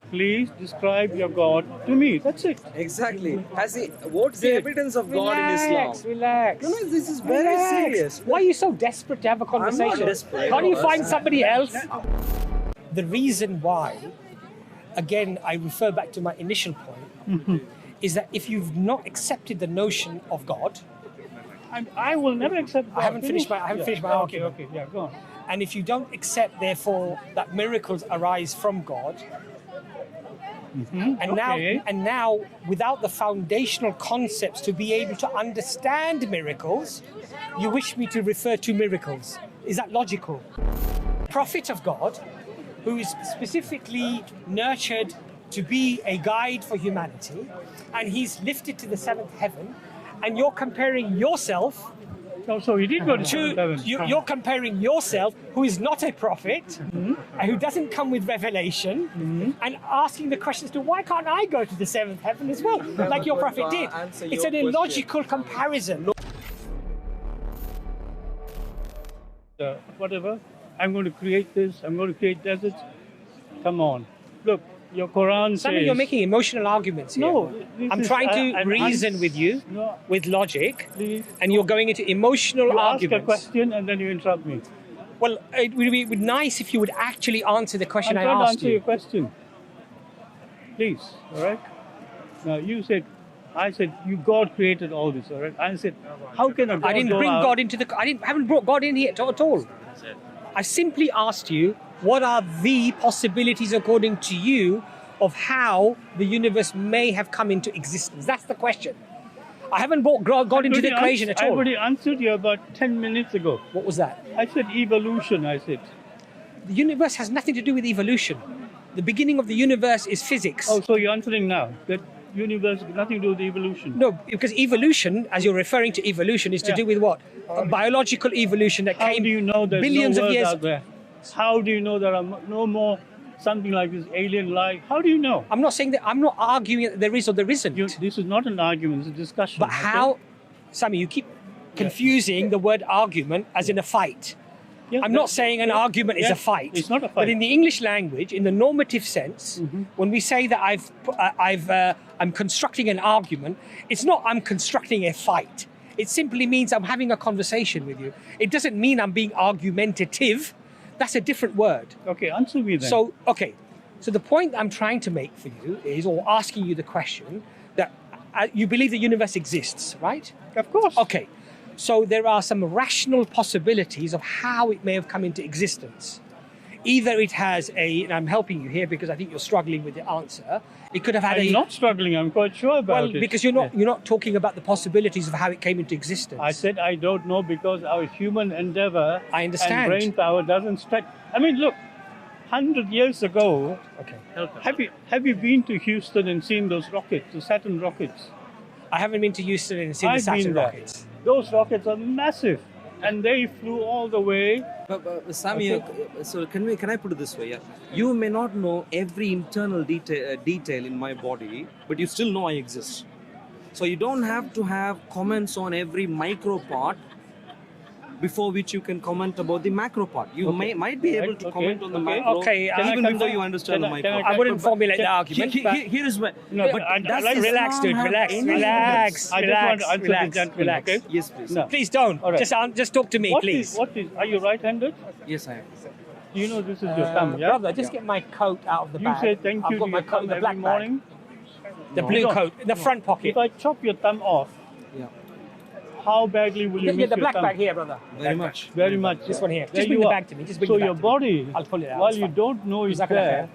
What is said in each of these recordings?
please describe your God to me. That's it. Exactly. What's the evidence of God in Islam? Relax. No, this is very serious. Why are you so desperate to have a conversation? I'm not desperate. Can't you find somebody else? The reason why, again, I refer back to my initial point, is that if you've not accepted the notion of God, I will never accept God. I haven't finished my argument. Okay, yeah, go on. And if you don't accept, therefore, that miracles arise from God, and now, without the foundational concepts to be able to understand miracles, you wish me to refer to miracles. Is that logical? Prophet of God, who is specifically nurtured to be a guide for humanity, and he's lifted to the seventh heaven, and you're comparing yourself So he did go to seventh heaven. you're comparing yourself, who is not a prophet, and who doesn't come with revelation, and asking the question as to why can't I go to the seventh heaven as well, like your prophet did. It's an illogical comparison. Whatever, I'm going to create this, I'm going to create deserts. Come on. Look, your Quran says... You're making emotional arguments here. No. I'm trying to reason with you, with logic, and you're going into emotional arguments. You ask a question and then you interrupt me. Well, it would be nice if you would actually answer the question I asked you. I'm trying to answer your question. Please, all right? Now, I said, God created all this, all right? I said, how can a God I didn't bring God into the... haven't brought God in here at all. I simply asked you, what are the possibilities, according to you, of how the universe may have come into existence? That's the question. I haven't brought God into the equation at all. I already answered you about 10 minutes ago. What was that? I said evolution, I said. The universe has nothing to do with evolution. The beginning of the universe is physics. Oh, so you're answering now that universe has nothing to do with evolution? No, because evolution, as you're referring to evolution, is to do with what? A biological evolution that came billions of years. Out there? How do you know there are no more something like this alien life? How do you know? I'm not saying that. I'm not arguing that there is or there isn't. This is not an argument, it's a discussion. But how, Sammy, you keep confusing the word argument as in a fight. Yeah, I'm not saying an argument is a fight. It's not a fight. But in the English language, in the normative sense, when we say that I'm constructing an argument, it's not I'm constructing a fight. It simply means I'm having a conversation with you. It doesn't mean I'm being argumentative. That's a different word. Okay, answer me then. So the point I'm trying to make for you is, or asking you the question, that you believe the universe exists, right? Of course. Okay, so there are some rational possibilities of how it may have come into existence. Either it has and I'm helping you here because I think you're struggling with the answer. It could have had I'm not struggling, I'm quite sure about it. Because you're not talking about the possibilities of how it came into existence. I said I don't know because our human endeavor and brain power doesn't stretch. I mean, look, 100 years ago, have you been to Houston and seen those rockets, the Saturn rockets? I haven't been to Houston and seen the Saturn rockets. Those rockets are massive. And they flew all the way. But Sami, so can I put it this way? Yeah, you may not know every internal detail in my body, but you still know I exist. So you don't have to have comments on every micro part before which you can comment about the macro part. You might be able to comment on the macro even before you understand the micro. I wouldn't formulate the argument. Here is where... No, but relax, dude. Relax. I just want to answer the gentleman, okay? Yes, please. No. Please don't. Right. Just talk to me, please. Are you right-handed? Yes, I am. Do you know this is your thumb, yeah? Brother, just get my coat out of the bag. You say thank you I've got my coat in the black morning? The blue coat, in the front pocket. If I chop your thumb off, how badly will you miss your thumb? The black bag here, brother. Very much. Very much. This one here. Just bring the bag to me. So your body, I'll pull it out. while you don't know it's there,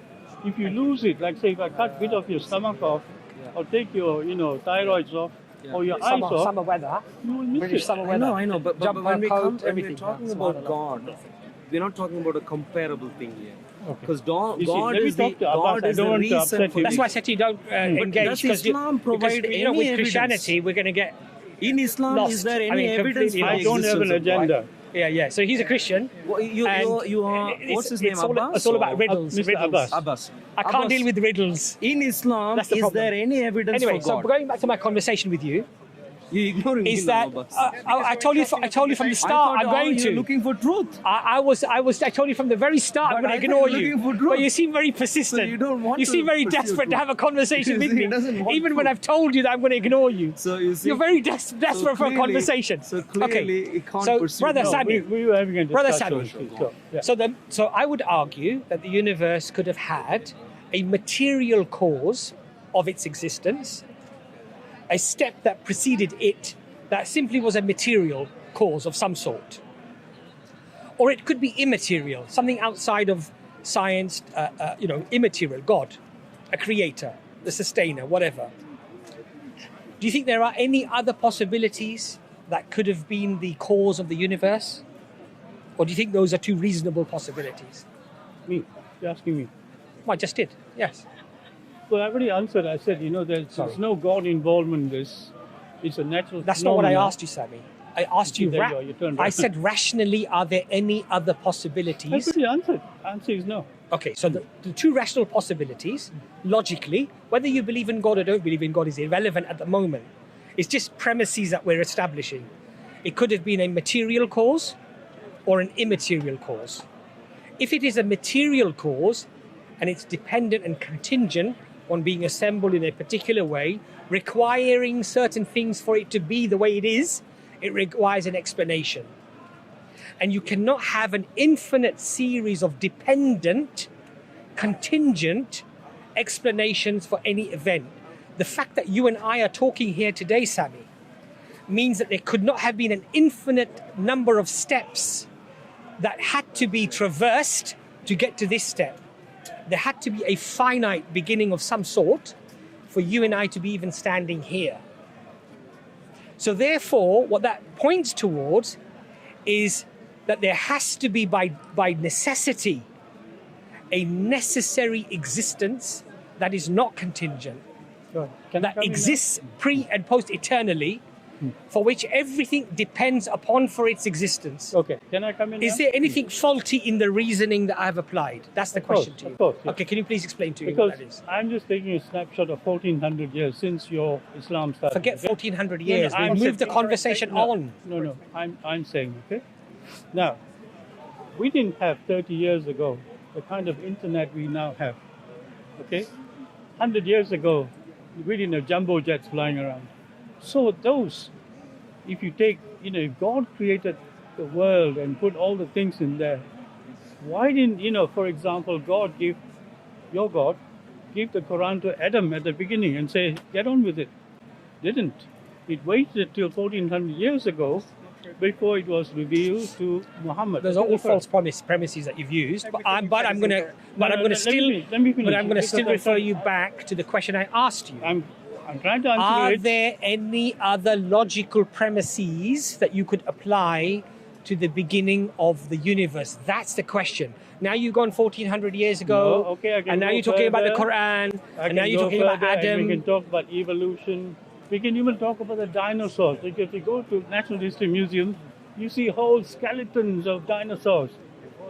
if you lose it, like say if I cut a bit of your stomach off, or take your, thyroids off, or your eyes off, summer weather, you will miss British it. summer weather. I know, but when we're talking about God, we're not talking about a comparable thing here. Because God is the reason for... That's why I said to you, don't engage. Does Islam provide any evidence? With Christianity, we're going to get in Islam, lost. is there any evidence? I don't have an agenda. Yeah. So he's a Christian. You are, what's his name, Abbas? It's all about riddles. Abbas. I can't deal with riddles. In Islam, is there any evidence for God? So going back to my conversation with you, You're ignoring is me that now, boss. I told you from the start I'm going to. You're looking for truth. I told you from the very start I'm going to ignore you. But you seem very persistent. So you don't want You to seem very pursue desperate to truth. have a conversation with me. He doesn't want Even when truth. I've told you that I'm going to ignore you. So you see, You're very desperate for a conversation. So clearly, he can't so pursue. Brother truth. Sammy, we were having a Brother discussion. Sammy. So, yeah. So I would argue that the universe could have had a material cause of its existence, a step that preceded it that simply was a material cause of some sort. Or it could be immaterial, something outside of science, immaterial, God, a creator, the sustainer, whatever. Do you think there are any other possibilities that could have been the cause of the universe? Or do you think those are two reasonable possibilities? Me? You're asking me? Well, I just did, yes. Well, I already answered. I said, there's no God involvement in this. It's a natural That's not what I phenomena. asked you, Sammy. I asked you, There you are, you turned I around. said rationally, are there any other I possibilities? already answered. Answer is no. Okay, so the two rational possibilities, logically, whether you believe in God or don't believe in God is irrelevant at the moment. It's just premises that we're establishing. It could have been a material cause or an immaterial cause. If it is a material cause and it's dependent and contingent on being assembled in a particular way, requiring certain things for it to be the way it is, it requires an explanation. And you cannot have an infinite series of dependent, contingent explanations for any event. The fact that you and I are talking here today, Sammy, means that there could not have been an infinite number of steps that had to be traversed to get to this step. There had to be a finite beginning of some sort for you and I to be even standing here. So therefore, what that points towards is that there has to be by necessity a necessary existence that is not contingent, that exists pre and post eternally, for which everything depends upon for its existence. Okay, can I come in Is now? there anything faulty in the reasoning that I have applied? That's the question to you. Of course, yes. Okay, can you please explain to me Because what that is? I'm just taking a snapshot of 1400 years since your Islam started. Forget okay? 1400 years. No, no, We've I'm moved the saying- conversation on. No, I'm saying, okay? Now, we didn't have 30 years ago the kind of internet we now have, okay? 100 years ago, we didn't have jumbo jets flying around. So those, if you take, if God created the world and put all the things in there, why didn't, for example, your God, give the Quran to Adam at the beginning and say, get on with it? Didn't. It waited till 1400 years ago before it was revealed to Muhammad. Those are all false premises that you've used, but I'm going to still refer you back to the question I asked you. I'm trying to answer Are it. there any other logical premises that you could apply to the beginning of the universe? That's the question. Now you've gone 1400 years ago, No, okay, I can and now go you're talking about the further. Quran, I and now can you're go talking about further, and Adam. we can talk about evolution. We can even talk about the dinosaurs. Like if you go to Natural History Museum, you see whole skeletons of dinosaurs.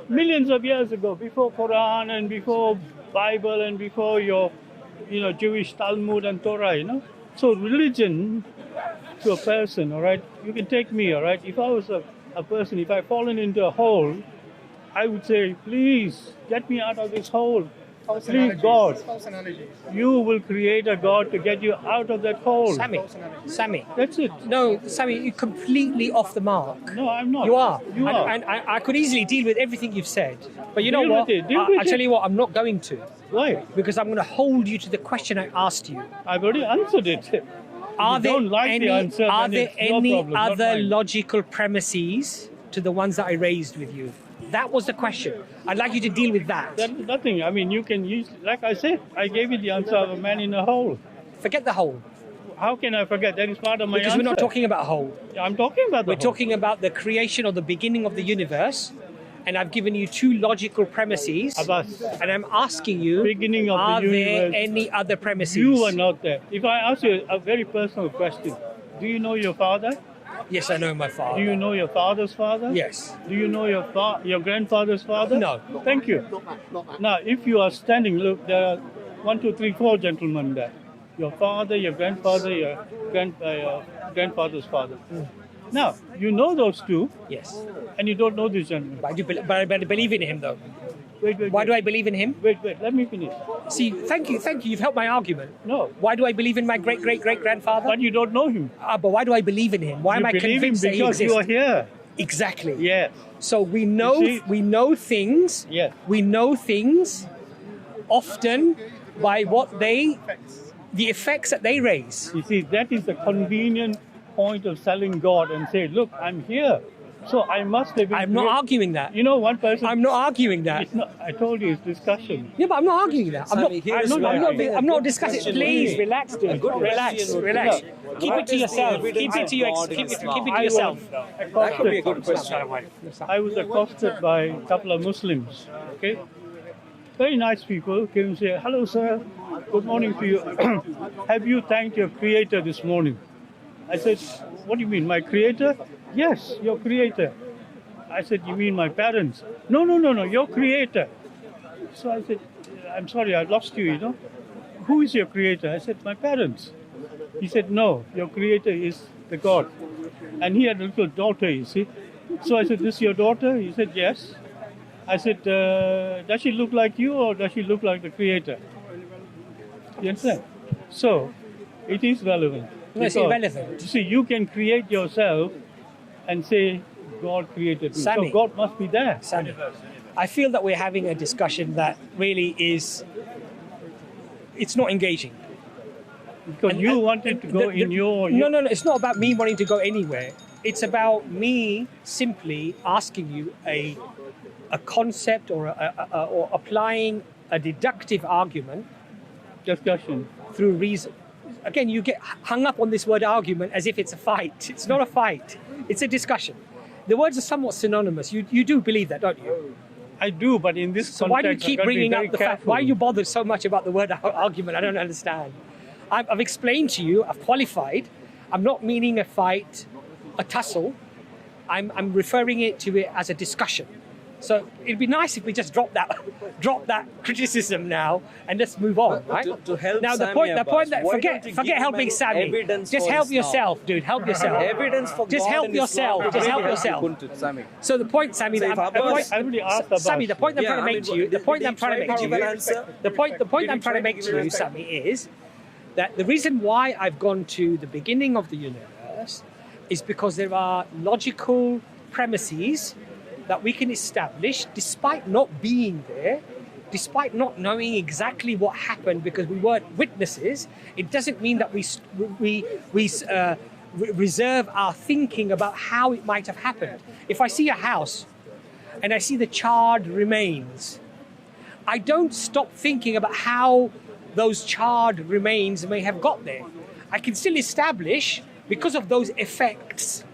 Millions of years ago, before Quran and before Bible and before your, Jewish Talmud and Torah, So religion to a person, all right, you can take me, all right. If I was a person, if I'd fallen into a hole, I would say, please, get me out of this hole. Please, God, you will create a God to get you out of that hole. Sammy. That's it. No, Sammy, you're completely off the mark. No, I'm not. You are. You are. And I could easily deal with everything you've said. But you know Deal what? with it. Deal with I tell it. you what, I'm not going to. Why? Because I'm going to hold you to the question I asked you. I've already answered it. Are you there don't like any, the answer, are then there it's your any problem, not other mine. logical premises to the ones that I raised with you? That was the question. I'd like you to deal with that. That's nothing. I mean, you can use, like I said, I gave you the answer of a man in a hole. Forget the whole. How can I forget? That is part of my Because answer. we're not talking about whole. I'm talking about the We're whole. talking about the creation or the beginning of the universe. And I've given you two logical premises. Abbas. And I'm asking you, Beginning of the are there universe. any other premises? You were not there. If I ask you a very personal question, do you know your father? Yes, I know my father. Do you know your father's father? Yes. Do you know your grandfather's father? No. Thank you. Now, if you are standing, look, there are 1, 2, 3, 4 gentlemen there. your father, your grandfather, your grandfather's father. Now, you know those two. Yes. And you don't know this gentleman. But I believe in him, though. Wait. Why do I believe in him? Wait, let me finish. See, thank you. You've helped my argument. No. Why do I believe in my great-great-great-grandfather? But you don't know him. But why do I believe in him? Why am I convinced that he exists? Because you are here. Exactly. Yes. So we know things. Yes. We know things often by the effects that they raise. You see, that is the convenient point of selling God and say, look, I'm here. So I must have been. I'm not arguing that. You know, one person. I'm not arguing that. It's not, I told you it's discussion. Yeah, but I'm not arguing that. I'm not discussing. Please relax, dude. Relax. Keep it to yourself. Keep it to yourself. That could be a good question. I was accosted by a couple of Muslims. Okay, very nice people came and say, "Hello, sir. Good morning to you. Have you thanked your Creator this morning?" I said, "What do you mean, my Creator?" "Yes, your Creator." I said, "You mean my parents?" No, your Creator." So I said, "I'm sorry, I lost you, you know. Who is your Creator?" I said, "My parents." He said, "No, your Creator is the God." And he had a little daughter, you see. So I said, "This is your daughter?" He said, "Yes." I said, "Does she look like you or does she look like the Creator?" You understand? So, it is relevant. No, it's irrelevant. You see, you can create yourself and say, God created me. Sammy, so God must be there. Sammy, I feel that we're having a discussion that really it's not engaging. Because you wanted to go in your... No, it's not about me wanting to go anywhere. It's about me simply asking you a concept or applying a deductive argument. Discussion. Through reason. Again, you get hung up on this word argument as if it's a fight. It's not a fight. It's a discussion. The words are somewhat synonymous. You do believe that, don't you? I do, but in this so context, why do you keep bringing up the fact? Why are you bothered so much about the word argument? I don't understand. I've explained to you. I've qualified. I'm not meaning a fight, a tussle. I'm referring to it as a discussion. So it'd be nice if we just drop that criticism now and let's move on, right? To help now the point that forget helping Sammy. Just help yourself, dude. Help yourself. Evidence for just God help and yourself. Islam. Just help yourself. So the point, Sammy, the point I'm trying to make to you, the point I'm trying to make to you, Sammy, is that the reason why I've gone to the beginning of the universe is because there are logical premises that we can establish despite not being there, despite not knowing exactly what happened because we weren't witnesses. It doesn't mean that we reserve our thinking about how it might have happened. If I see a house and I see the charred remains, I don't stop thinking about how those charred remains may have got there. I can still establish, because of those effects,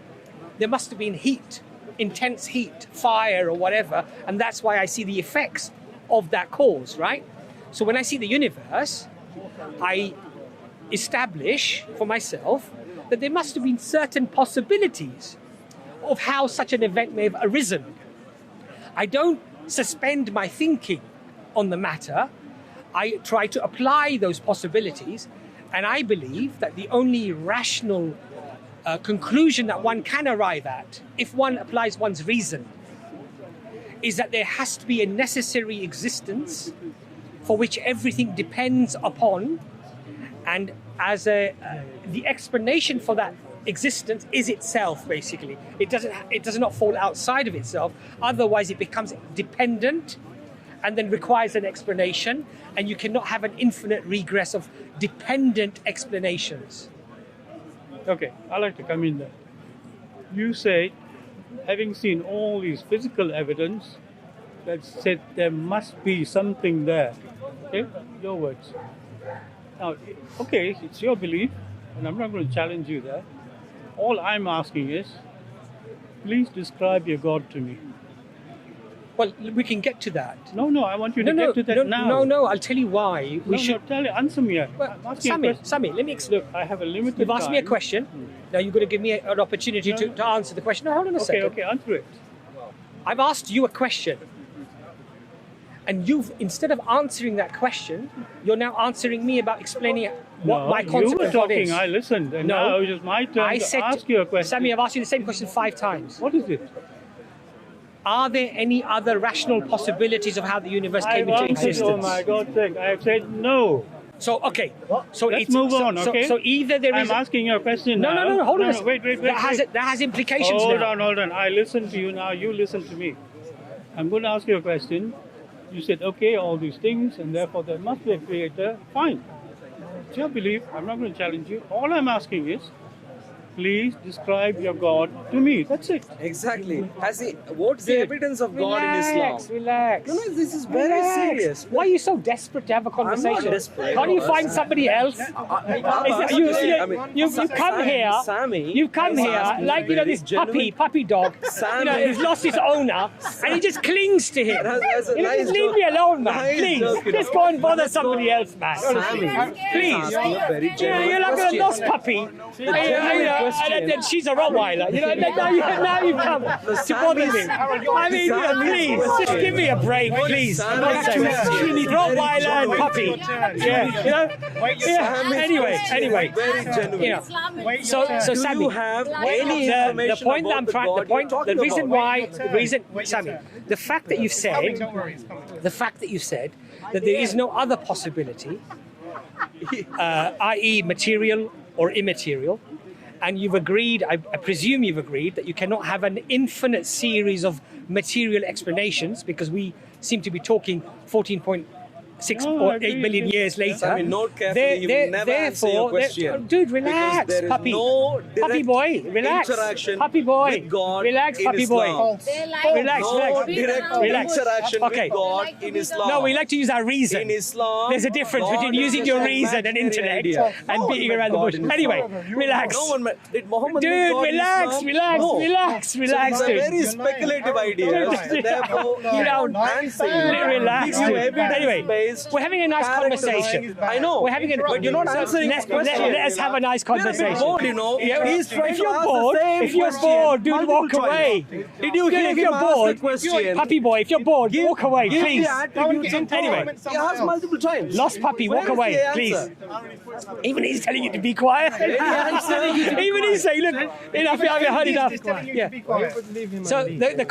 there must have been heat, intense heat, fire or whatever, and that's why I see the effects of that cause, right? So when I see the universe, I establish for myself that there must have been certain possibilities of how such an event may have arisen. I don't suspend my thinking on the matter. I try to apply those possibilities, and I believe that the only rational conclusion that one can arrive at, if one applies one's reason, is that there has to be a necessary existence for which everything depends upon, and as the explanation for that existence is itself, basically. It does not fall outside of itself, otherwise it becomes dependent and then requires an explanation, and you cannot have an infinite regress of dependent explanations. Okay, I'd like to come in there. You say, having seen all these physical evidence, that said there must be something there. Okay, your words. Now, okay, it's your belief, and I'm not going to challenge you there. All I'm asking is, please describe your God to me. Well, we can get to that. No, I want you to get to that now. No, I'll tell you why. Answer me. Well, Sammy, let me explain. Look, I have a limited You've asked me a question. Now you've got to give me an opportunity to answer the question. No, hold on a second. Okay, answer it. I've asked you a question. And you've, instead of answering that question, you're now answering me about explaining what my concept of God is. You were talking, I listened, and now it was my turn to ask you a question. Sammy, I've asked you the same question 5 times. What is it? Are there any other rational possibilities of how the universe came into existence? Oh my God's sake, I have said no. So, okay. So let's move on, okay? So either there is... I'm asking you a question now. No, hold on. Wait. That has implications now. Hold on. I listen to you now, you listen to me. I'm going to ask you a question. You said, okay, all these things, and therefore there must be a creator. Fine. It's your belief. I'm not going to challenge you. All I'm asking is, please describe your God to me. That's it. Exactly. What's the evidence of God in Islam? Relax. No, this is very serious. Why are you so desperate to have a conversation? I'm not desperate. Can't you find somebody else? You come here. Sammy, you come here like this puppy dog. Who's lost his owner, and he just clings to him. Just leave me alone, man. Please, just go and bother somebody else, man. Sammy, please. You're like a lost puppy. And then she's a Rottweiler. Now you come to bother me. I mean, please, just give me a break, please. Rottweiler and puppy. Anyway. Very genuine. So Sammy, do you have any information the point that I'm trying, about the God the reason, Sammy, the fact that you've said that there is no other possibility, i.e., material or immaterial. And you've agreed, I presume you've agreed, that you cannot have an infinite series of material explanations because we seem to be talking 14.6 or 8 billion years later. I mean, note carefully, you will never answer your question. Dude, relax, there is puppy. No puppy boy, relax. Interaction puppy boy, with God relax, in puppy Islam. boy. Relax. No direct interaction with God in Islam. No, we like to use our reason. In Islam, there's a difference between using your reason and intellect and beating around the bush. Anyway, relax. No one did Muhammad Dude, relax. So dude. it's a very speculative idea. Therefore, you don't answer. Relax, dude. Anyway, we're having a nice conversation. I know. We're having but you're not answering his question. Let us have a nice conversation. Bored, He's trying to ask if you're bored, dude, walk away. Did you hear him ask the question? Puppy boy, if you're bored, walk away, please. Anyway, he asked multiple times. Lost puppy, walk away, please. Even he's telling you to be quiet. Even he's saying, look, enough, I've heard enough. So the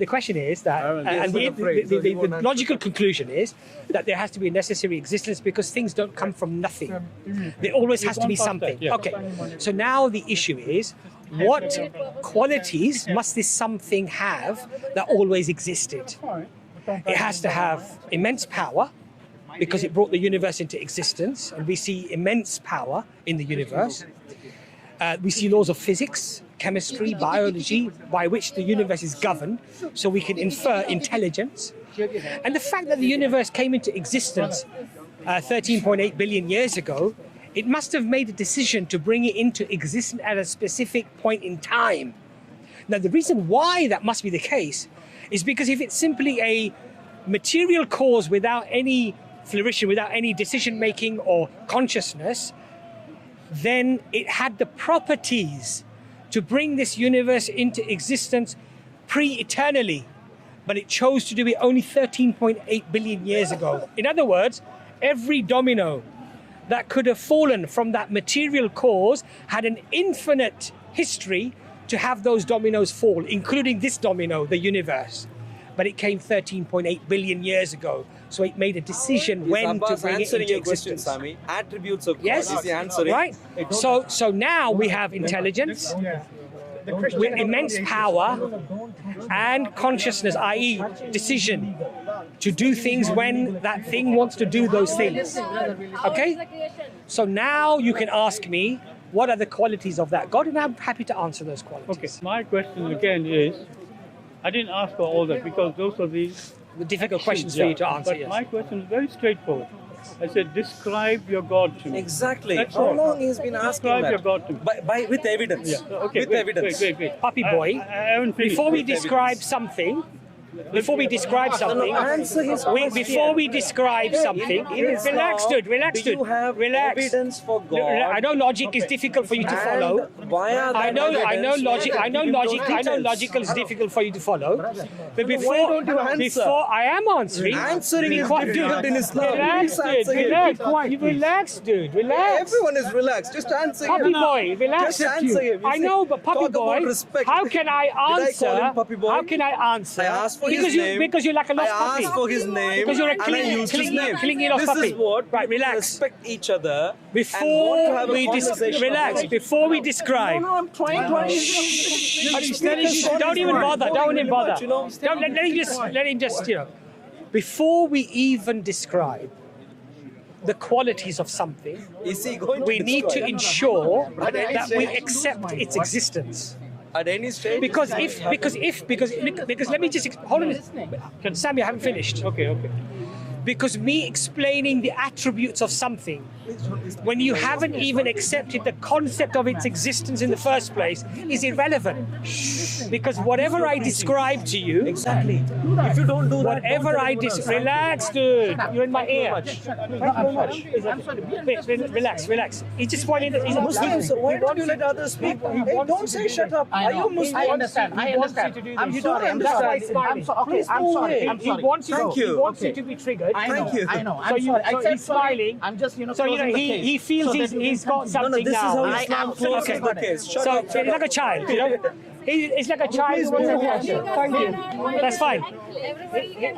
question is that, and the logical conclusion is that there has to be a necessary existence because things don't come from nothing. There always has to be something. Okay, so now the issue is, what qualities must this something have that always existed? It has to have immense power because it brought the universe into existence, and we see immense power in the universe. We see laws of physics, chemistry, biology, by which the universe is governed, so we can infer intelligence. And the fact that the universe came into existence 13.8 billion years ago, it must have made a decision to bring it into existence at a specific point in time. Now, the reason why that must be the case is because if it's simply a material cause without any flourishing, without any decision-making or consciousness, then it had the properties to bring this universe into existence pre-eternally, but it chose to do it only 13.8 billion years ago. In other words, every domino that could have fallen from that material cause had an infinite history to have those dominoes fall, including this domino, the universe. But it came 13.8 billion years ago, so it made a decision when to bring it into existence. Sammy. Attributes of God. Yes, is the answering. Right. So now we have intelligence with immense power and consciousness, i.e. decision to do things when that thing wants to do those things. Okay? So now you can ask me, what are the qualities of that God? And I'm happy to answer those qualities. Okay, my question again is, I didn't ask for all that because those are the difficult questions for you to answer. But my question is very straightforward. I said, describe your God to me. Exactly. That's How all. long he's been asking describe that? your God to me. With evidence. Yeah. Okay, with evidence. Wait. Puppy boy, I haven't finished. before we describe something, before we describe something, before we describe something, relax, dude, relax, dude, relax. Evidence for God. I know logic is difficult for you to follow. I know logical is difficult for you to follow. But before I am answering Answering is difficult in Islam. Relax, dude. Relax, dude. Relax. Everyone is relaxed. Just answer Puppy him. boy, relax. Just answer him. I know, but puppy Talk boy, about respect. how can I answer? Did I call him puppy boy? How can I answer? I asked for his name. Because you're like a lost puppy. I asked for his name. Because you're a and I used his name. clingy lost This puppy. is what Right, people relax. respect each other. Before we relax. Before we describe. No, I'm trying to. Don't even bother. Don't even bother. Let him just. Before we even describe the qualities of something, we need to ensure that we accept its existence. At any stage. Because let me just hold on. Sammy, I haven't finished. Okay. Because me explaining the attributes of something, when you haven't even accepted the concept of its existence in the first place, is irrelevant. Because whatever I describe to you, Exactly. If you don't do that, whatever relax, dude. You're in my ear. Thank you very much. Wait, relax. He's just pointing. He's a Muslim, so why don't you let others speak? Hey, don't say shut up. Are you Muslim? I understand. You don't understand. I'm sorry. He wants you to be triggered. I know. Thank you. I know. So I'm sorry. so he's smiling. I'm just, So he feels he's got something this now. is how Islam closes the case. Shut So up. he's like a child, He's like a child who wants attention. Thank you. That's fine.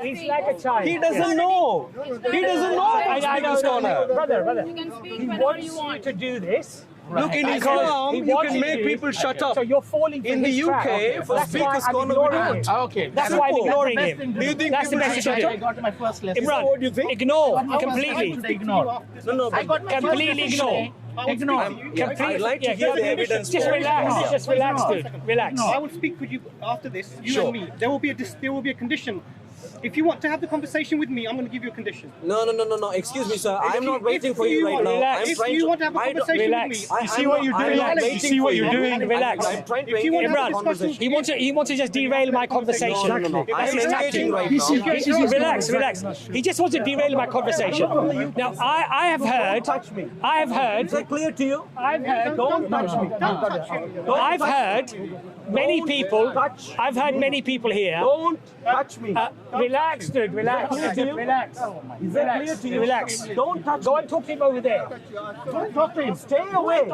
He's like a child. He doesn't know. He doesn't know. I know. Brother. You can speak He whenever wants you you want. to do this. Look, in Because Islam, he you wants can make to- people shut up. So you're falling for In the his trap. UK, for That's why speakers I'm corner, ignoring we him. don't. Okay. That's why I'm ignoring him. Do you think That's the people best should thing shut to up? do. I got my first lesson. Imran, what you think? ignore I was completely. supposed to ignore. No, I got my Completely first ignore. lesson. Ignore. I'd like to hear the evidence. Just relax. Just relax, dude. Relax. I will speak with you after this, you Sure. and me. There will be a condition. If you want to have the conversation with me, I'm going to give you a condition. No. Excuse me, sir. I'm not waiting for you right now. Relax. If you want to have a conversation Relax. with me, You see what you're doing? You see what you're doing? Relax. I'm trying to If you want engage to in have a a conversation. He wants to just derail my conversation. No. That's I'm his engaging tactic. right now. Relax. He just wants to derail my conversation. Now, I have heard. Is that clear to you? Don't touch me. I've heard many people here. Don't touch me. Relax, dude. Relax. Is that clear to you? Relax. Don't touch Go and talk to him over there. Don't talk to him. Stay away.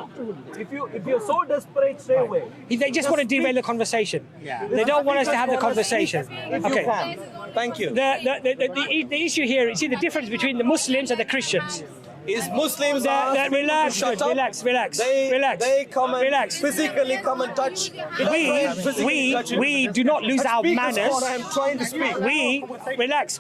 If you're so desperate, stay away. They just want to derail the conversation. They don't want us to have the conversation. If you can. Thank you. The issue here, see the difference between the Muslims and the Christians. Is Muslims ask people to shut up? Relax. They come and physically come and touch. We do not lose our manners. I'm trying to speak.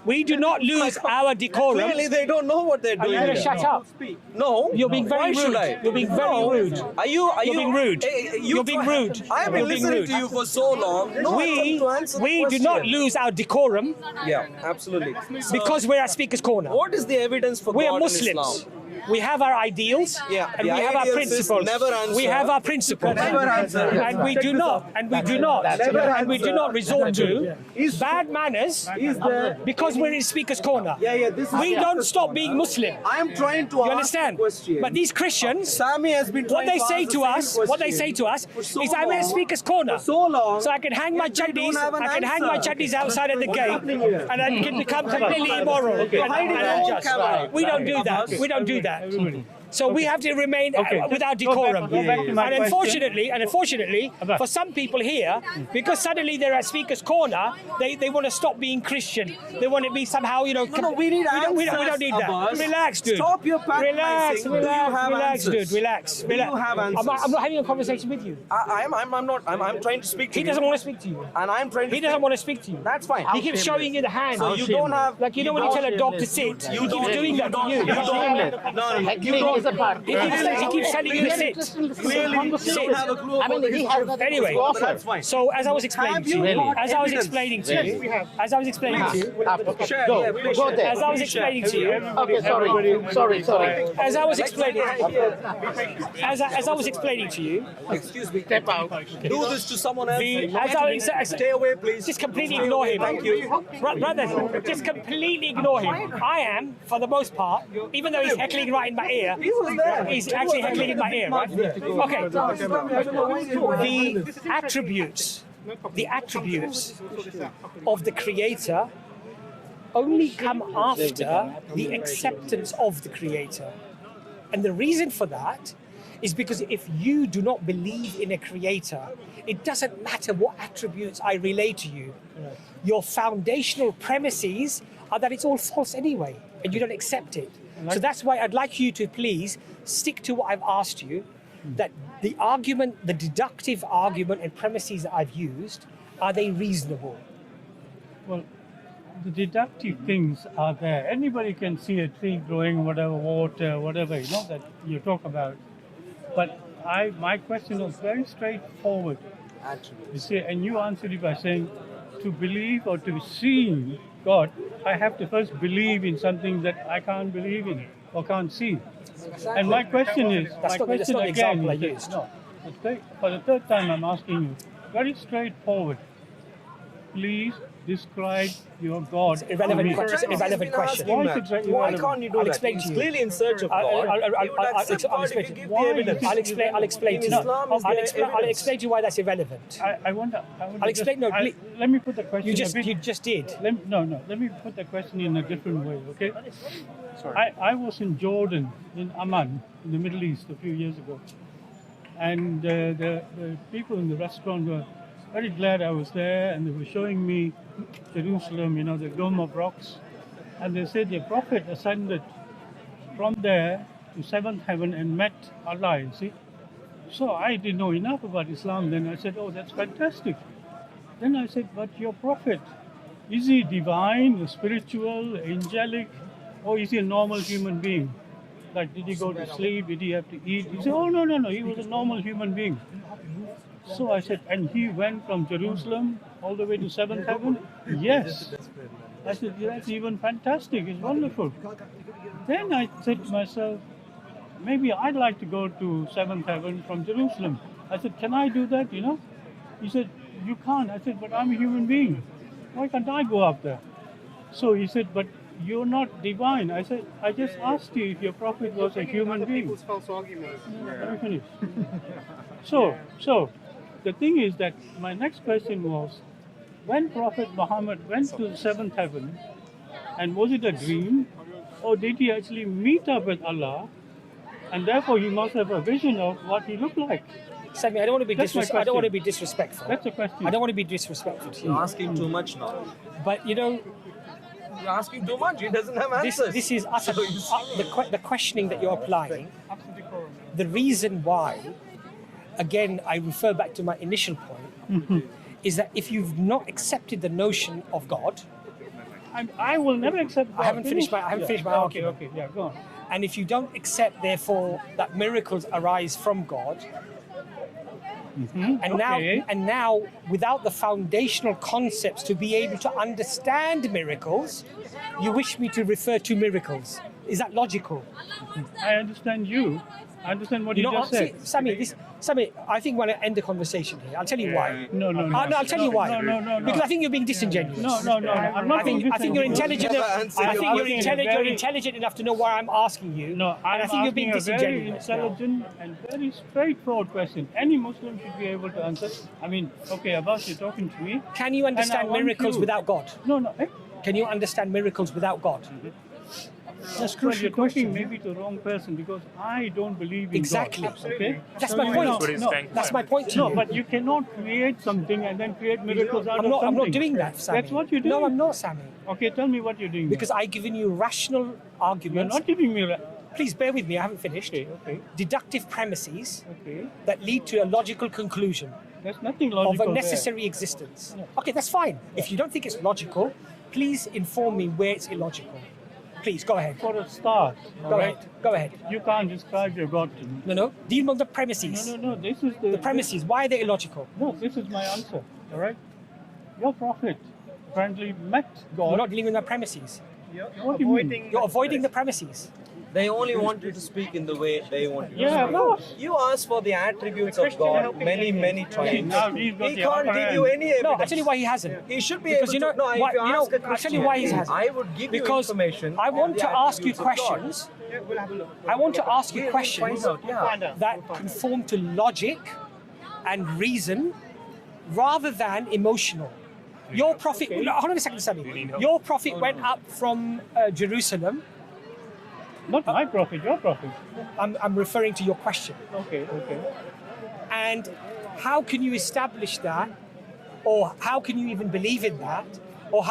We do not lose our decorum. Clearly, they don't know what they're Are you doing. going to shut up? No. You're being very Why should rude. I? You're being very rude. Are you being rude. You're being rude. I've been You're being listening rude. to you for so long. No, We do not lose our decorum Yeah, absolutely. because we're at Speaker's Corner. What is the evidence for We God are in Muslims. Islam? We have our ideals, Yeah, and the we have our ideals is principles. never answer. We have our principles, Never answer. and we do not resort to bad manners because we're in Speaker's Corner. We don't stop being Muslim. I'm trying to You ask understand? a question. But these Christians, Sammy has been what trying they to say ask to the us, same question. is I'm at Speaker's Corner. For so long, So I can hang my yet you chuddies, don't have an I can hang my answer. chuddies outside at the gate, happening here? and I can become completely immoral and unjust. We don't do that. We don't do that. So we have to remain without decorum. Go back to my And question. unfortunately, for some people here, because suddenly they're at Speaker's Corner, they want to stop being Christian. They want to be somehow, No, we need answers. we don't need that. Abbas. Relax, dude. Stop your Relax, patronizing. Do you have relax, answers? dude. Relax. Do you have answers? I'm not having a conversation with you. I'm trying to speak to He you. doesn't want to speak to you. And I'm trying to He doesn't want to speak to you. That's fine. He keeps showing you the hand. So you don't have... Like you know when you tell a dog to sit, he keeps doing that to you. No, you don't is a part. He keeps telling you to sit. Clearly, you don't have a clue about he has nothing Anyway, to offer. that's fine. So as I was explaining to you, as I was explaining to you, as I was explaining to you, Share, Go, yeah, please go share. there. as I was explaining to you, Okay, sorry. as I was explaining, as I was explaining to you, Excuse me. Step out. Do this to someone else. stay away, please. Just completely ignore him. Thank you. Brother, just completely ignore him. I am, for the most part, even though he's heckling right in my ear, he's actually heckling in my ear, right? Okay. The attributes of the Creator only come after the acceptance of the Creator. And the reason for that is because if you do not believe in a Creator, it doesn't matter what attributes I relay to you. Your foundational premises are that it's all false anyway, and you don't accept it. So that's why I'd like you to please stick to what I've asked you, that the argument, the deductive argument and premises that I've used, are they reasonable? Well, the deductive things are there. Anybody can see a tree growing, whatever, water, whatever, that you talk about. But my question was very straightforward. You see, and you answered it by saying, to believe or to see God, I have to first believe in something that I can't believe in or can't see. And my question is, That's not the example I used. No, for the third time I'm asking you, very straightforward. Please describe your God. Irrelevant question. Irrelevant question. Why can't you do I'll that? explain to He's you. clearly in search of God. I'll explain to you. I'll explain to you. I'll explain to you why that's irrelevant. I wonder. I'll explain. No, please. Let me put the question. You just did. Let me put the question in a different way. Okay. Sorry. I was in Jordan, in Amman, in the Middle East, a few years ago, and the people in the restaurant were very glad I was there, and they were showing me Jerusalem, the Dome of Rocks, and they said the Prophet ascended from there to seventh heaven and met Allah, you see. So I didn't know enough about Islam then. I said, oh, that's fantastic. Then I said, but your Prophet, is he divine, spiritual, angelic, or is he a normal human being? Like, did he go to sleep? Did he have to eat? He said, oh, no, he was a normal human being. So I said, and he went from Jerusalem all the way to seventh heaven? Yes. I said, that's even fantastic, it's wonderful. Then I said to myself, maybe I'd like to go to seventh heaven from Jerusalem. I said, can I do that, He said, you can't. I said, but I'm a human being. Why can't I go up there? So he said, but you're not divine. I said, I just asked you if your Prophet was a human being. False arguments. Let me finish. So, the thing is that my next question was, when Prophet Muhammad went to the seventh heaven, and was it a dream, or did he actually meet up with Allah, and therefore he must have a vision of what he looked like? Sammy, I don't want to be disrespectful. That's a question. I don't want to be disrespectful to you. You're asking too much now. But You're asking too much. He doesn't have answers. this is the questioning that you're applying. The reason why, again, I refer back to my initial point, is that if you've not accepted the notion of God, I will never accept God. I haven't finished my argument. Okay, yeah, go on. And if you don't accept, therefore, that miracles arise from God, and now, without the foundational concepts to be able to understand miracles, you wish me to refer to miracles. Is that logical? I understand you. I understand what you just said. Sammy, I think we're going to end the conversation here. I'll tell you why. No. I'll tell you why. No. Because I think you're being disingenuous. No. I'm not. I think you're intelligent. I think you're intelligent enough to know why I'm asking you. No, and I think you're being disingenuous. Very intelligent and very straightforward question. Any Muslim should be able to answer. I mean, okay, Abbas, you're talking to me. Can you understand miracles without God? No. Can you understand miracles without God? That's crucial. You're talking maybe to the wrong person because I don't believe in exactly. God. Okay? That's my point. That's my point to you. No, but you cannot create something and then create miracles out of something. I'm not doing that, Sammy. That's what you're doing. No, I'm not, Sammy. Okay, tell me what you're doing. Because I've given you rational arguments. You're not giving me... Please bear with me, I haven't finished. Okay. Deductive premises that lead to a logical conclusion. There's nothing logical of a necessary existence. Okay, that's fine. If you don't think it's logical, please inform me where it's illogical. please, go ahead. For a start, Go ahead. Go ahead. you can't describe your God to me. No. Deal with the premises. No. This is The premises. Why are they illogical? No, this is my answer. All right. Your prophet apparently met God. You're not dealing with the premises. What do you mean? You're avoiding the premises. They only want you to speak in the way they want you to Yeah, of speak. course. You ask for the attributes of God many times. Now he's got He the can't upper give hand. you any evidence. No, I'll tell you why he hasn't. He should be Because able to. No, if why, you ask a I'll tell question, you why he hasn't. I would give you Because information. I want on the to ask you attributes of God. questions. I want to ask you questions Yeah. that conform to logic and reason rather than emotional. Your prophet, hold on a second, Sammy. Your prophet went up from Jerusalem. Not my prophet, your prophet. I'm referring to your question. Okay. And how can you establish that? Or how can you even believe in that? Or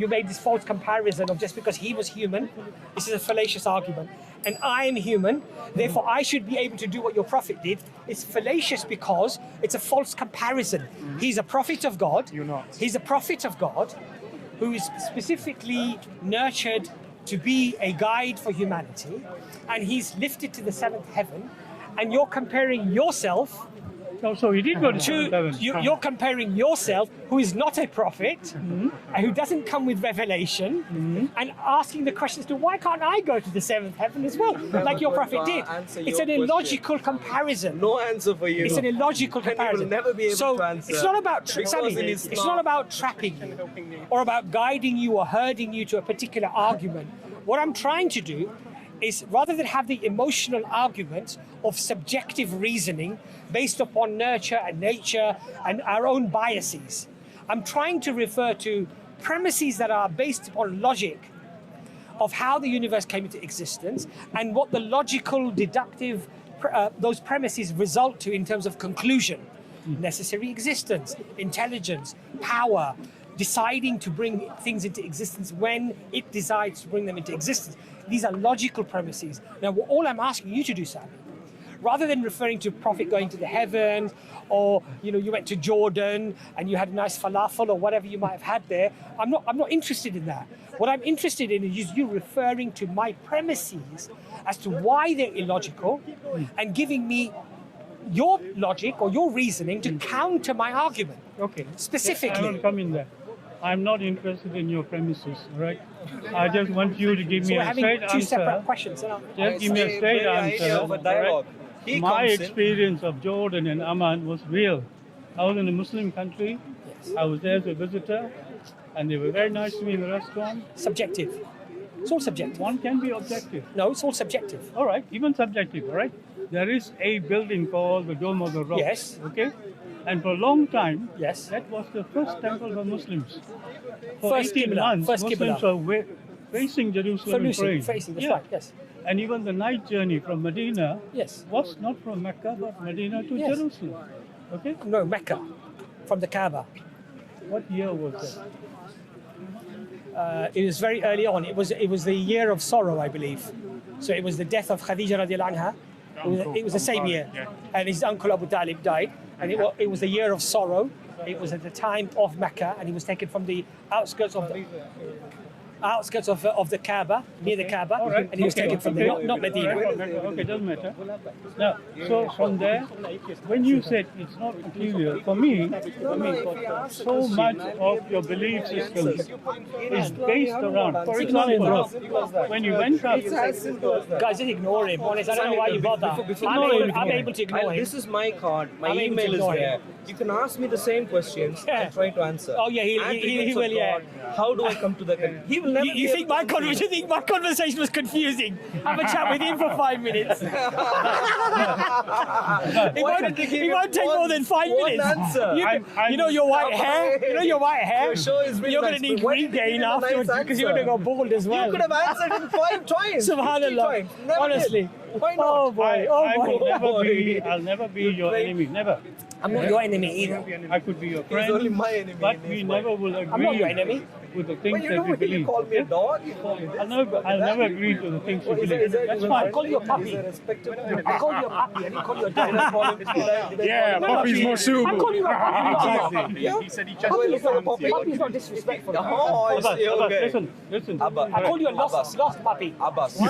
you made this false comparison of just because he was human, this is a fallacious argument, and I am human, therefore I should be able to do what your prophet did. It's fallacious because it's a false comparison. He's a prophet of God. You're not. He's a prophet of God who is specifically nurtured to be a guide for humanity, and he's lifted to the seventh heaven, and you're comparing yourself So he did go to heaven. you're comparing yourself, who is not a prophet, and who doesn't come with revelation, and asking the question as to why can't I go to the seventh heaven as well, like your prophet did. It's an illogical comparison. No answer for you. It's an illogical And you will comparison. never be able so to answer. it's not about Because Sammy, in it's Islam- not about trapping you or about guiding you or herding you to a particular argument. What I'm trying to do is, rather than have the emotional argument of subjective reasoning based upon nurture and nature and our own biases, I'm trying to refer to premises that are based upon logic of how the universe came into existence and what the logical, deductive, those premises result to in terms of conclusion. Necessary existence, intelligence, power, deciding to bring things into existence when it decides to bring them into existence. These are logical premises. Now, all I'm asking you to do, Sami, rather than referring to prophet going to the heavens, or you went to Jordan and you had a nice falafel or whatever you might have had there, I'm not interested in that. What I'm interested in is you referring to my premises as to why they're illogical and giving me your logic or your reasoning to counter my argument. Okay. Specifically. I will come in there. I'm not interested in your premises, right? I just want you to give me a straight two separate answer. questions. Just give me a straight idea of a answer. dialogue. He My comes in- experience of Jordan and Amman was real. I was in a Muslim country. I was there as a visitor, and they were very nice to me in the restaurant. Subjective. It's all subjective. One can be objective. No, it's all subjective. All right, even subjective, all right? There is a building called the Dome of the Rock. Yes. Okay? And for a long time, Yes. that was the first temple for Muslims. For First 18 Qibla, months, first Muslims Qibla. were facing Jerusalem and praying. Facing, that's Yeah. right, yes. And even the night journey from Medina Yes. was not from Mecca, but Medina to Yes. Jerusalem. Okay? No, Mecca, from the Kaaba. What year was that? It was very early on. It was the year of sorrow, I believe. So it was the death of Khadija radiallahu anha. It was the same year. And his uncle Abu Talib died. And it was the year of sorrow. It was at the time of Mecca, and he was taken from the outskirts of the Kaaba, near the Kaaba, Right. and he was taken from there, not Medina. Okay, doesn't matter. Now, so from there, when you said it's not peculiar, for me, so much of your belief system is based around, for example, when you went up, Guys, just ignore him. Honest, I don't know why you bother. I'm able to ignore him. This is my card. My I'm able to email is ignore there. him. You can ask me the same questions Yeah. and try to answer. Oh, yeah, he Attributes will, of yeah. God, how do I come to the conclusion? He will never You be think able my to conversation? You think my conversation was confusing? Have a chat with him for 5 minutes. He won't take more than 5 one minutes. answer. You know your white hair. You know your white hair. Your show is really You're going nice, to need but why did you give regain him a nice afterwards because you're going to go answer? bald as well. You could have answered in 5 times. 50 Subhanallah. times. Never Honestly. did. Why not? Oh boy. Oh I will boy. never be, I'll never be your enemy, never. I'm not your enemy either. I could be your He's friend, only my enemy. but in we his never mind. will agree. I'm not your enemy. with the things Well, that we believe. You call me a dog, you call me this. I'll never agree to the things you believe. That's I fine. call you a puppy. I call you a puppy. I didn't call you a dog. Yeah, puppy's more I suitable. call you a puppy. Exactly. He said he Puppy is not a just puppy is not disrespectful. Oh, I Abbas, see, okay. listen. I call you a lost puppy. Abbas.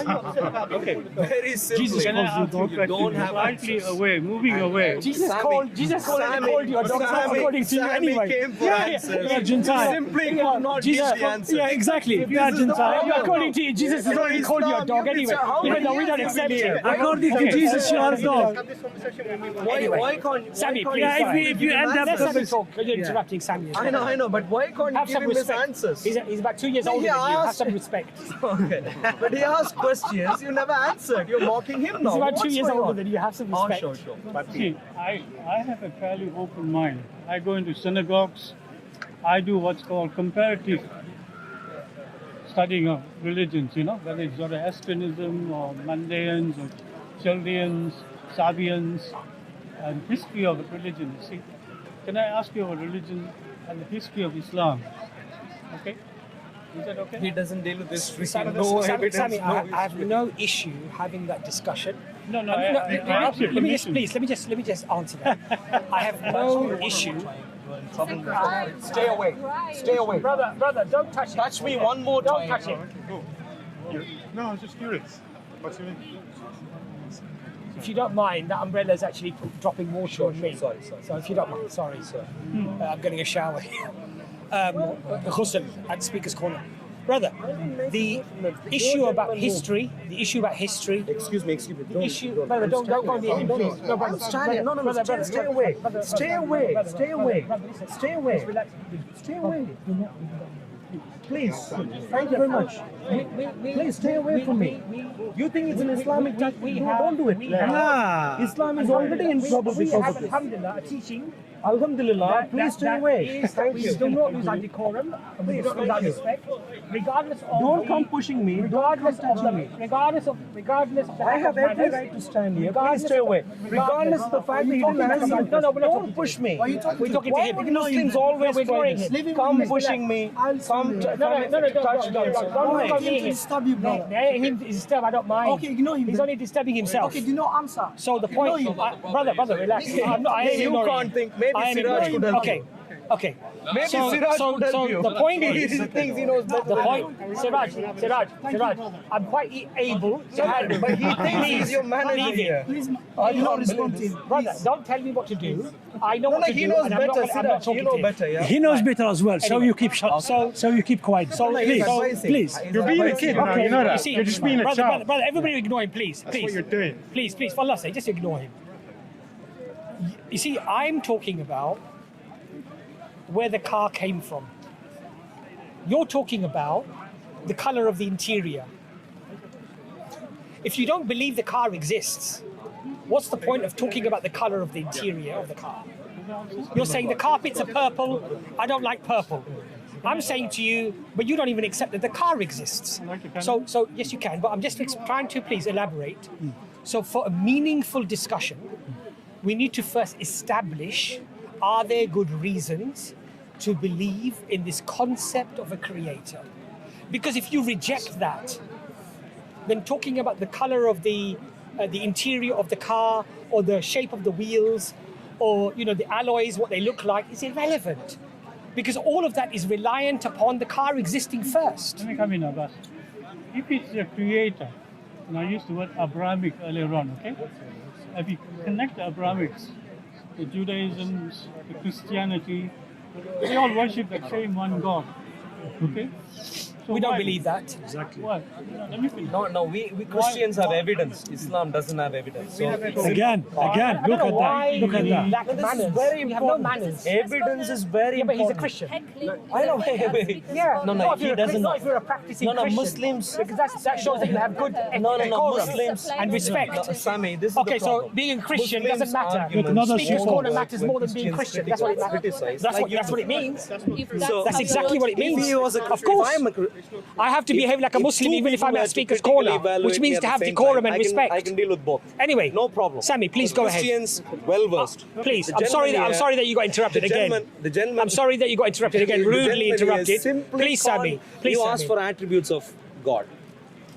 Okay. Very simple. Jesus Can I ask you a You don't question? have Slightly answers. away, moving away. Jesus Sammy, called you a dog. It's not according to you Sammy anyway. came for Yeah, answers. yeah, Gentile. Simply could not give the answer. Yeah, exactly. If you are This is the Gentile, problem. according to you, Jesus has already called you a dog anyway, even though we don't accept him. According to Jesus, you are a dog. have this conversation when we were Why can't Sammy, why please. can't sorry. if you end up- Let Sammy talk. You're interrupting Sammy. I know, but why can't you Have give some him his respect. answers? He's about 2 years No, older he than you. Have asked- some respect. Okay. But he asked questions, you never answered. You're mocking him now. He's about 2 What's years going older on? than you. Have some Oh, respect. sure. See, I have a fairly open mind. I go into synagogues. I do what's called comparative studying of religions, whether it's Zoroastrianism or Mandaeans or Chaldeans, Sabians, and history of religion. See, can I ask you about religion and the history of Islam? Okay? Is that okay? He doesn't deal with this. Sammy, No evidence, Sammy, no I have history. no issue having that discussion. No, I ask your Let me just, permission. please, let me just answer that. I have no issue. Stay away. Stay away. Brother, don't touch it. Touch me one more Don't time. touch it. No, I was just curious. What's your name? If you don't mind, that umbrella is actually dropping water on me. Sorry. So if you don't mind, sorry, sir. I'm getting a shower here. Ghusl at Speaker's Corner. Brother, the issue about history, Excuse me. brother, don't go near him, please. No, brother, brother, Stay away. brother, Stay away. brother, Stay away. brother, listen. Stay away. Just relax. Stay away. Please. Thank you very much. Please stay away from me. You think it's an Islamic touch? Don't do it. Islam is already in trouble We because have, of this. alhamdulillah, a teaching. Alhamdulillah, please stay away. Thank you. Do not lose our decorum. And we do not lose our respect. Regardless of Don't come pushing me. Regardless of the I have every right to stand here. Please stay away. Regardless of the fact that he didn't answer. No, we're not Don't push me. We're talking to Why him. would Muslims always We're try ignoring this? him. Come pushing me. Come No, don't go near him. Him is disturbed, I don't mind. Okay, ignore him He's then. only disturbing himself. Okay, do not answer. So the point, brother, relax. I am You ignoring can't him. think. Maybe I am Siraj ignoring could him. help Okay, you. okay. Maybe So Siraj could help you. the point He is, thinks he knows better the than point, you. Siraj, I'm quite able to handle. But he thinks he's your manager leave it. here. Please, I do not can't respond to believe him. Brother, don't tell me what to do. I know No, what to he do, knows and I'm not better, I'm not Siraj. You talking know to him. better, yeah? He knows better as well, so Anyway. you keep shut. So you keep quiet. So He's Please, advising. please. You're being a kid now, Okay, you know you that. see, You're just being a brother, child. brother, everybody ignore him, please. That's what you're doing. Please, for Allah's sake, just ignore him. You see, I'm talking about where the car came from. You're talking about the color of the interior. If you don't believe the car exists, what's the point of talking about the color of the interior of the car? You're saying the carpets are purple, I don't like purple. I'm saying to you, but you don't even accept that the car exists. So yes, you can, but I'm just trying to please elaborate. So for a meaningful discussion, we need to first establish, are there good reasons to believe in this concept of a creator? Because if you reject that, then talking about the color of the interior of the car or the shape of the wheels or the alloys, what they look like, is irrelevant. Because all of that is reliant upon the car existing first. Let me come in, Abbas. If it's the creator, and I used the word Abrahamic earlier on, okay? If you connect the Abrahamics, the Judaism, the Christianity, they all worship the same one God, okay? So We don't why- believe that. What? Let me finish. No, we Christians have evidence. Islam doesn't have evidence. So Again, I don't look know at why that. Look at you that. lack this is manners. very We have no important. manners. Evidence is very Yeah, but he's a important. Christian. I know. Yeah. No, Not if he you're a doesn't Christian, know. not if you're a practicing No, Christian. Muslims. Because that shows that you have good No, decorum Muslims and respect. No, Sammy, this is Okay, the so problem. being a Christian Muslims' doesn't matter. arguments another Speaker's source. Corner matters more than being Christians Christian. That's what it matters. criticize. That's Like what it means. If That's exactly what it means. If he was a, Of course. I have to behave like a Muslim even if I'm at Speaker's Corner, which means to have decorum and respect. I can deal with both. Anyway, no problem. Sammy, please go ahead. Christians, well versed. Please, I'm sorry that you got interrupted again. The gentleman. I'm sorry that you got interrupted again, rudely interrupted. Please, Sammy. Please, you Sammy. asked for attributes of God.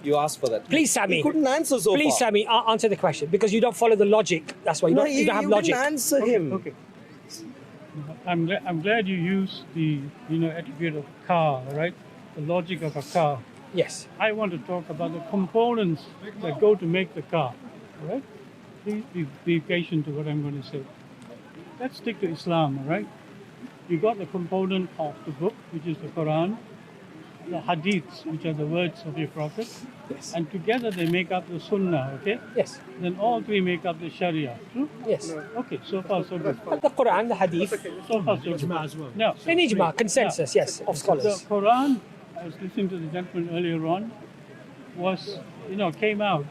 You asked for that. Please, Sammy. He couldn't answer so Please, far. Sammy, answer the question because you don't follow the logic. That's why you don't have logic. You didn't answer him. Okay. I'm glad you used the attribute of car, right? The logic of a car. Yes. I want to talk about the components that go to make the car, all right? Please be patient to what I'm going to say. Let's stick to Islam, all right? You got the component of the book, which is the Quran, the hadiths, which are the words of your Prophet, Yes. and together they make up the Sunnah, okay? Yes. Then all three make up the Sharia, true? Yes. Okay, so far so good. The Quran, the Hadith, So far so good. as well. Now, in Ijma, consensus, yes, of the scholars. Quran, I was listening to the gentleman earlier on, was, came out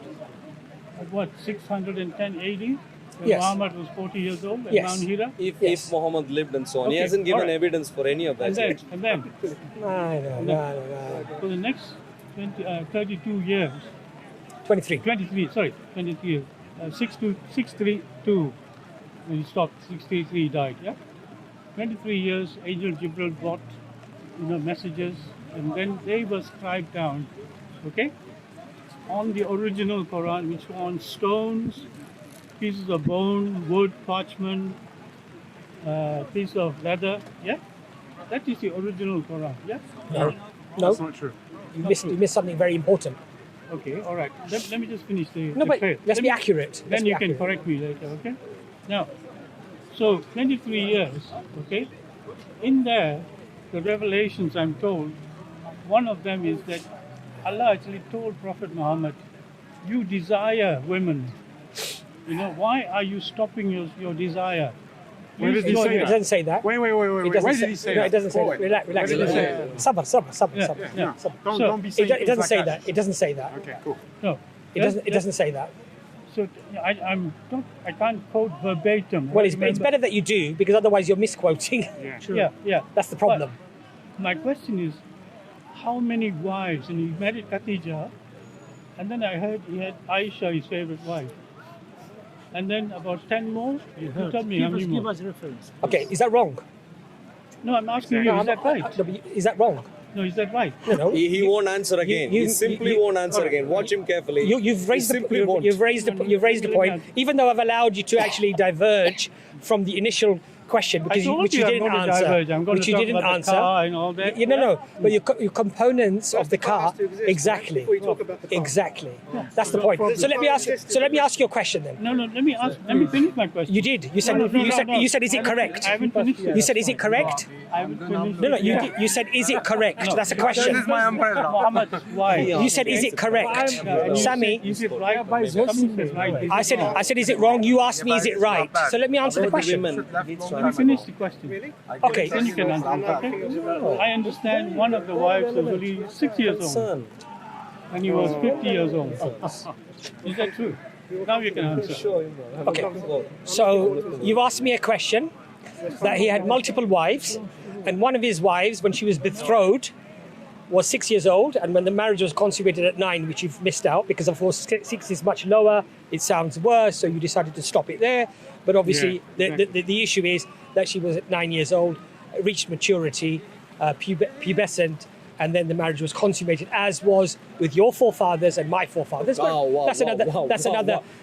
at what, 610 AD? When Yes. Muhammad was 40 years old at Yes. Mount Hira? If Muhammad lived and so on, he Okay, hasn't given alright. evidence for any of that. And then, No. for the next 32 years, 23. 23 years, 632, when he stopped, 633 he died, yeah? 23 years, Angel Jibril brought, messages, and then they were scribed down, okay? On the original Quran, which were on stones, pieces of bone, wood, parchment, piece of leather, yeah? That is the original Quran, yeah? No. That's not true. You missed something very important. Okay, all right. Let me just finish the No, but clear. let's be accurate. Then Let's be you can accurate. correct me later, okay? Now, so 23 years, okay? In there, the revelations I'm told, one of them is that Allah actually told Prophet Muhammad, you desire women. Why are you stopping your desire? Where did he say It that? doesn't say that. Wait. It Where doesn't did he say no, that? it doesn't say that. Relax. Where did he say that? Sabr. Yeah. Don't be saying It doesn't things say like that. It doesn't say that. Okay, cool. No. It doesn't say that. So I can't quote verbatim. Well, I it's remember. better that you do because otherwise you're misquoting. Yeah. Yeah. That's the problem. But my question is, how many wives? And he married Khadija, and then I heard he had Aisha, his favorite wife. And then about 10 more? You tell me how many more. us reference. Okay, is that wrong? No, I'm asking you, is that right? No, but is that wrong? No, is that right? No. He won't answer again. you- he simply you- won't answer again. Watch him carefully. You've raised He simply won't. you've raised the point. Even though I've allowed you to actually diverge from the initial question I told which you I'm didn't going to answer, diverge. I'm going which to you talk didn't about answer. the car and all that. No. But your components of the car, exactly, Before you talk about the car. exactly. That's the point. So let me ask you a question then. No, let me finish my question. You did. You said. No. You said. Is it correct? I haven't finished yet. You said. Is it correct? I haven't finished. No. yet. You said. Is it correct? No. That's a question. Muhammad, why? You said. Is it correct? And you Sammy. said, is it right? Something is right. I said. Is it wrong? You asked me. Is it right? So let me answer the question. Let me finish the question. Okay. Then you can answer. Okay? I understand one of the wives was only 6 years old, Son. and he was 50 years old. Is that true? Now you can answer. Okay. So you've asked me a question that he had multiple wives, and one of his wives, when she was betrothed, was 6 years old, and when the marriage was consummated at 9, which you've missed out because of course 6 is much lower, it sounds worse, so you decided to stop it there. But obviously the issue is that she was at 9 years old, reached maturity, pubescent, and then the marriage was consummated, as was with your forefathers and my forefathers. That's another.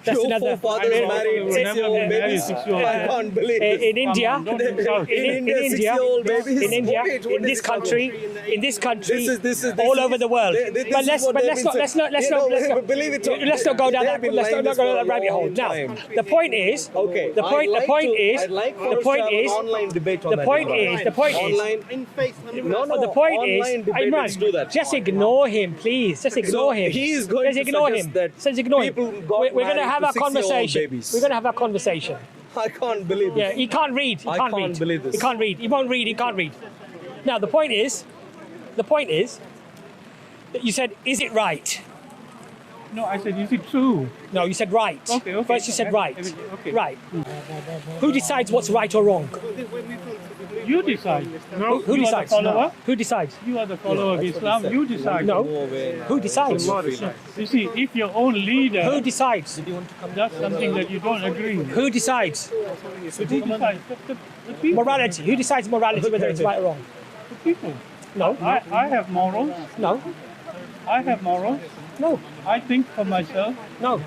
Your forefathers married 6-year-old babies. I can't believe this. In India, In India, 6-year-old babies. in India, Wait, what in is this country, This is all over the world. This But is let's what not they've been believe it. saying. Let's not go down that. They've been Let's lying not this go down for that a rabbit hole. long Now, time. the point is. Okay. The point is. I'd like for The us point to have is. an online debate on The that. point is. The point is. Online. In face. No. The point is, Online debate. Let's do that. just ignore him, please. Just ignore him. he is going Just to ignore suggest him. that Just ignore him. people got We're going to married have to our 6-year-old conversation. babies. We're going to have our conversation. I can't believe Yeah, this. he can't read. He I can't can't read. believe this. He can't read. He won't read. He can't read. Now the point is that you said, is it right? No, I said, is it true? No, you said right. Okay. First you said right. Okay. Right. Who decides what's right or wrong? You decide. No. Who You decides? are the follower. Who decides? You are the follower of Islam. You decide. No. Who decides? You see, if your own leader Who decides? does something that you don't agree with, Who decides? who decides? The people. Morality. Who decides morality, whether it's right or wrong? The people. No. I have morals. No. I have morals. No. I think for myself. No.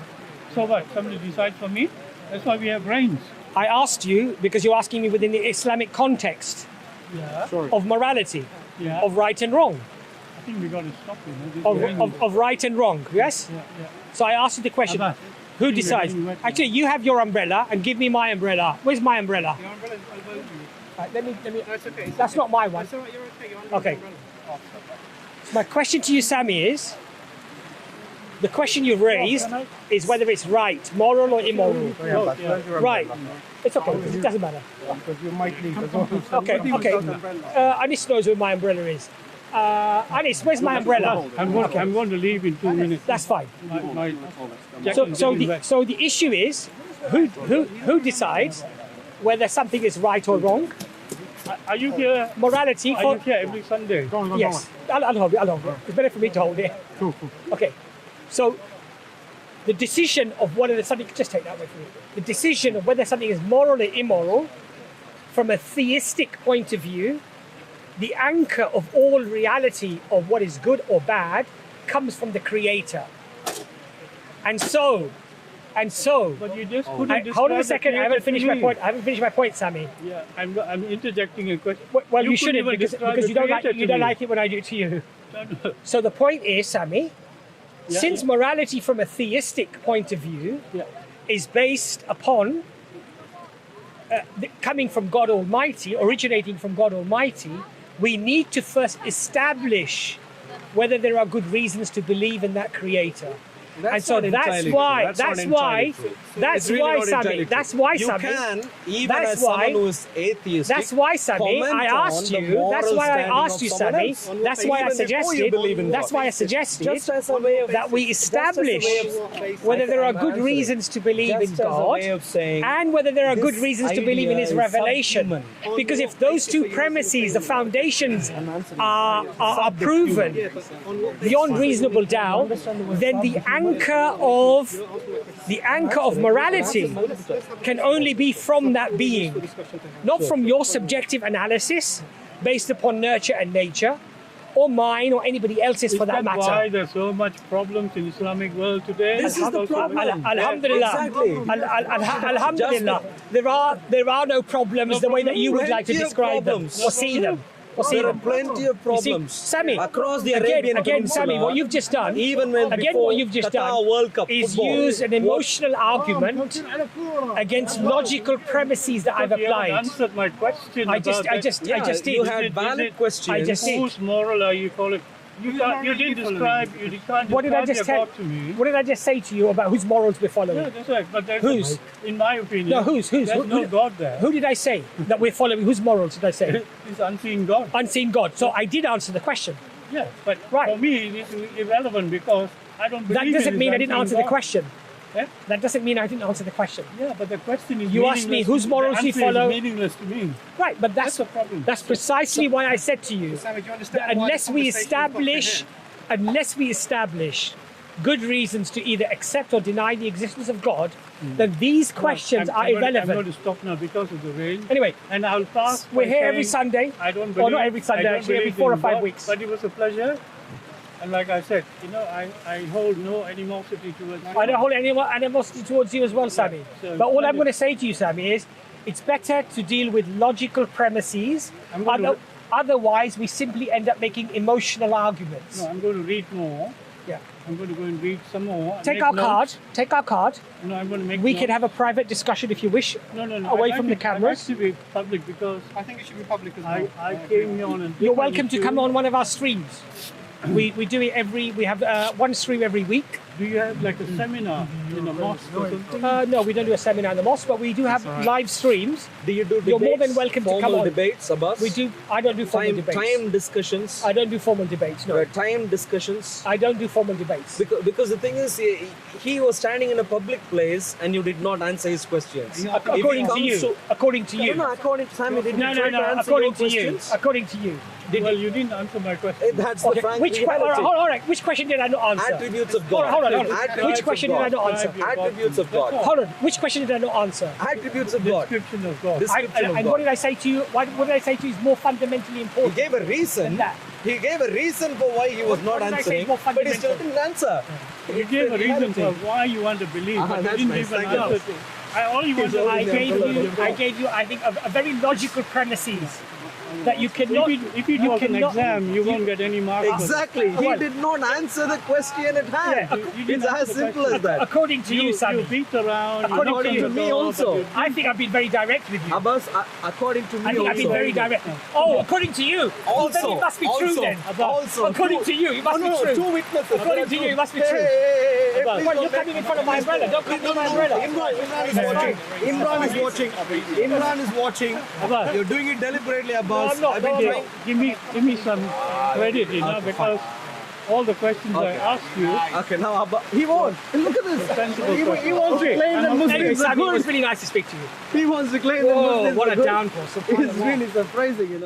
So what? Somebody decides for me? That's why we have brains. I asked you because you're asking me within the Islamic context Yeah. of morality, Yeah. of right and wrong, I think we got to stop. This brain is- of right and wrong. Yes. Yeah, yeah. So I asked you the question: Abba, Who decides? Actually, you have your umbrella and give me my umbrella. Where's my umbrella? Your umbrella is above you. Right, let me. No, it's okay. That's not my one. It's all right, you're okay. You're under Okay. the umbrella. So my question to you, Sammy, is the question you've raised is whether it's right, moral or immoral. Right. It's okay. It doesn't matter. Because you might leave as well. Okay. Okay. Anis knows where my umbrella is. Anis, where's my umbrella? I'm going to leave in 2 minutes. That's fine. My So the issue is who decides whether something is right or wrong. Are you here? Morality Are for you here every Sunday? yes. I'll hold it. It's better for me to hold it. Okay. So the decision of whether something just take that away from me. The decision of whether something is moral or immoral, from a theistic point of view, the anchor of all reality of what is good or bad comes from the Creator. And so. But you just couldn't Hold on a describe the second. I haven't Creator finished to my me. point. I haven't finished my point, Sammy. Yeah, I'm interjecting a question. Well, you couldn't shouldn't even because describe the you don't like Creator you to don't me. like it when I do it to you. No. So the point is, Sammy, Yeah. since morality from a theistic point of view Yeah. is based upon coming from God Almighty, originating from God Almighty, we need to first establish whether there are good reasons to believe in that Creator. And so that's why, Sammy, that's why, You Sammy, can, even that's as why- someone who is atheistic, that's why, Sammy, comment I asked on the you, that's moral why I standing asked of you, someone Sammy, else. that's why I Even before you suggested, believe in that's God. why I suggested Just as a way of, that we establish whether there are good reasons to believe in just as a God way of saying, and whether there are good this reasons to believe in His idea is revelation. subhuman. Because if those two premises, the foundations, are proven beyond reasonable doubt, then the anchor of morality can only be from that being, not from your subjective analysis based upon nurture and nature, or mine or anybody else's for that Is that why matter. there's so much problems in Islamic world today? This is the problem. Alhamdulillah. Exactly. Alhamdulillah. There are no problems the way that you would like to Plenty of describe them problems. or see them. There are plenty of You see, problems Sammy, across the Arabian again, Peninsula. Sammy, what you've just done, even when again, before what you've just Qatar done World Cup is football, use an emotional argument against logical premises that I've You haven't applied. answered my question. I just Yeah, did. you had valid questions. I just did. Whose moral are you following? You didn't describe. You can't What did I just describe tell? your God to me. What did I just say to you about whose morals we're following? Yeah, that's right. But there's Whose? in my opinion, No, whose? There's Who- no who- God there. Who did I say that we're following? Whose morals did I say? It's unseen God. Unseen God. So I did answer the question. Yeah, but Right. for me, it's irrelevant because I don't believe That doesn't in mean I this didn't answer unseen the God. question. Eh? That doesn't mean I didn't answer the question. Yeah, but the question is You asked me meaningless. whose morals The you answer follow. is meaningless to me. Right, but That's the problem. That's precisely why I said to you Sammy, do you that understand why unless the we conversation got to here? establish good reasons to either accept or deny the existence of God, then these questions are I'm going irrelevant. to stop now because of the rain. Anyway, And I'll pass. we're by here every saying Sunday. I don't Or believe. not every Sunday, I don't actually, every believe 4 or in 5 God, weeks. But it was a pleasure. And like I said, I hold no animosity towards you. I don't hold any animosity towards you as well, Sammy. So- But all I'm going to say to you, Sammy, is it's better to deal with logical premises. I'm going to- Otherwise, we simply end up making emotional arguments. No, I'm going to read more. Yeah. I'm going to go and read some more. Take Make our notes. card. Take our card. No, I'm going to make We notes. can have a private discussion if you wish. No. away I'd from like the it- I'd cameras. like to be public because I think it should be public as well. I came here on a You're different welcome to issue. come on one of our streams. We do it we have one stream every week. Do you have like a seminar in a mosque or something? No, we don't do a seminar in the mosque, but we do have live streams. Do you do debates? You're more than welcome to come formal on. debates, Abbas? We do. I don't do formal debates. Time discussions. I don't do formal debates. No. Time discussions. I don't do formal debates. Because the thing is, he was standing in a public place and you did not answer his questions. According to you. According to you. No, according to Sammy, did No. answer According your to you. questions? According to you. Well, you didn't answer my question. That's the frank reality. All right. Which question did I not answer? Attributes of God. Hold on. Attributes Which of question did God. I not answer? Attributes of God. Hold on. Which question did I not answer? Attributes of God. Description of God. Description of And God. what did I say to you? What did I say to you is more fundamentally He important gave a reason. than that. He gave a reason for why he was not What did I say answering, more but he still fundamental? didn't answer. You gave a reason for why you want to believe, but you that's didn't nice. give an Thank you. answer to. All you want to I gave you, I think, a very logical premises that you cannot. If you do an exam, you won't get any marks. Exactly. He did not answer the question at hand. You It's didn't as answer the simple question. as that. According to you, Sammy. You beat around. According to me also. I think I've been very direct with you. Abbas, according to me I think I've been very direct. Oh, according to you. Well, then it must be true then. According to you, it must be true. Two witnesses. According to you, it must be true. Well, you're coming in front of my umbrella. Don't come in my umbrella. Imran is watching. Imran is watching. You're doing it deliberately, Abbas. No, I'm not. Give me some credit, because all the questions I asked you. Okay, now Abbas, he won't. Look at this. He wants to claim that Anyway, Muslims are Sammy, it good. was really nice to speak to you. He wants to claim that Muslims What are a good. downpour. It's really surprising,